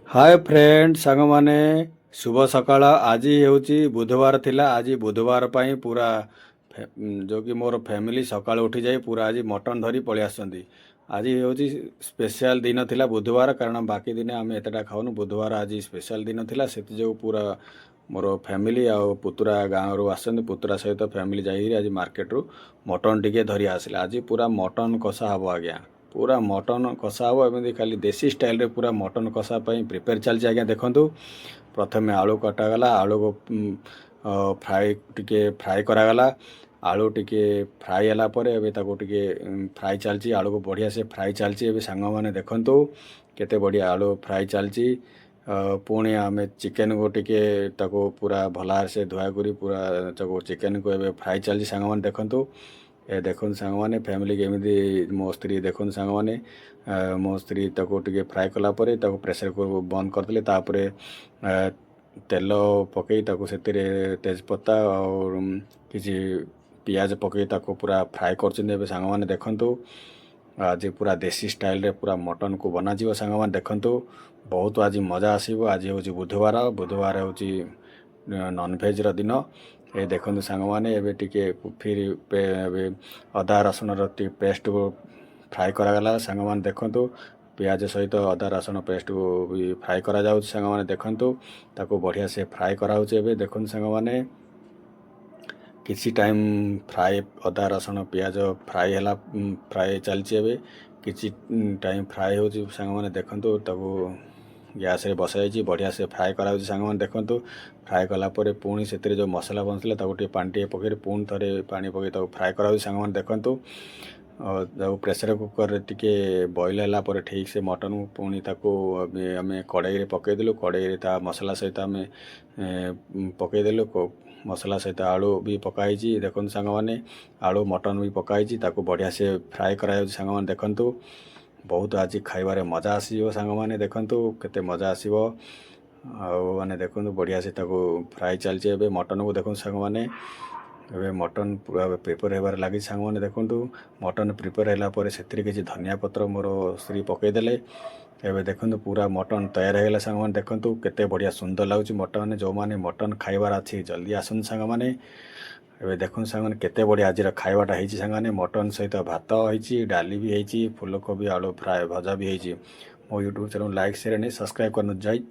Hi friend सांग माने शुभ सकाळ आज ହେଉଛି ବୁଧବାର ଥିଲା ଆଜି ବୁଧବାର ପାଇଁ ପୁରା जो कि मोर फैमिली सकाळ उठी जाई पूरा आज मटन धरी पळि आसଛନ୍ତି। आज ହେଉଛି स्पेशल दिन थिला बुधवार कारण बाकी दिन आम एतटा खाऊनु बुधवार आज स्पेशल दिन थिला से जो पूरा मोर फैमिली आ पुतुरा गाँव रू आसଛନ୍ତି पुतुरा सहित फैमिली जाई आज मार्केट रू मटन टिके धरी आसिले आज पूरा मटन कषा हबो आज्ञा पूरा मटन कषा हम एमती खाली देसी स्टाइल रे पूरा मटन कषा प्रिपेयर चलती आज्ञा देखु प्रथम आलू कटागला आलू को फ्राए टिके फ्राए करागला आलू टिके फ्राए होला परे एबे ताको टिके फ्राए चलची आलू को बढ़िया से फ्राए चलची एबे सांग माने देखंतु केते बढ़िया आलू फ्राए चलची पुणी आम चिकेन को टिके ताको पूरा भलार से धुआ करी पूरा ताको चिकेन को एबे फ्राए चलची सांग माने देखंतु ए देखो सांग मैंने फैमिली केमी मो स्त्री देखो सांग मैंने मो स्त्री ताको टिके फ्राए कला परे ताको प्रेशर को बंद करदे तापर तेल पकई ताको से तेजपत्ता और किसी पियाज पकई ताको पूरा फ्राए कर सांग मैंने देखंतु आज पूरा देसी स्टाइल रे पूरा मटन को बना जीव सांग मैंने देखंतु बहुत आज मजा आसीबो। आज हूँ बुधवार बुधवार हूँ नॉनवेज रो दिन ये देखो सांग मैंने एबे टिके फिर एबे अदा रसुण रो पेस्ट को फ्राए करागला सांग मैंने देखंतु पियाज सहित अदा रसुण पेस्ट को भी फ्राए करा जाउछ सांग मैंने देखंतु ताको बढ़िया से फ्राए कराउछ एबे देखंतु सांग मैंने किसी टाइम फ्राए अदा रसुण पियाज फ्राए हैला फ्राए चलची एबे किसी टाइम फ्राए हो सांग मैंने देखंतु ताको गैस रे बसाई बढ़िया से फ्राए करा सांग मैंने देखंतु फ्राए कला परे पुणी से जो मसला बनसला ताको टे पानी टे पकई पुणी थे पानी पकई ताको फ्राए करा सांग मैंने देखंतु प्रेसर कुकर रे टिके बॉईल होला परे ठीक से मटन पुणी ताको आम कड़ाई रे पकई देलु कड़ाई रे ता मसला सहित आम पकई देलु मसला सहित आलू भी पकाई देखो सांग मैंने आलू मटन भी पकाई ताको बढ़िया से फ्राए करा सांग मैंने देखंतु बहुत आज खाइबारे मजा आसीबो सांग मैंने देखंतु केते मजा आसीबो माने देखो बढ़िया से ताको फ्राए चलचे एबे मटन को देखो सांग मैंने एबे मटन पूरा प्रिपेयर होबार लगी सांग मैंने देखंतु मटन प्रिपेयर होला परे सेतिर किछि धनिया पत्र मोर स्त्री पकई देले एबे देखंतु पूरा मटन तैयार होगला सांग मैंने देखंतु केते बढ़िया सुंदर लागुछि मटन जो माने मटन खाइबार अछि जल्दी आसन सांग मैंने एबे देखो सांग मैंने केते बढ़िया आज खाइबाटा ହେଇछि सांग मैंने मटन सहित भात ହେଇछि डाली भी ହେଇछि फूलकोबी आलू फ्राए भजा भी ହେଇछि मो YouTube channel like share and subscribe करनु जाई।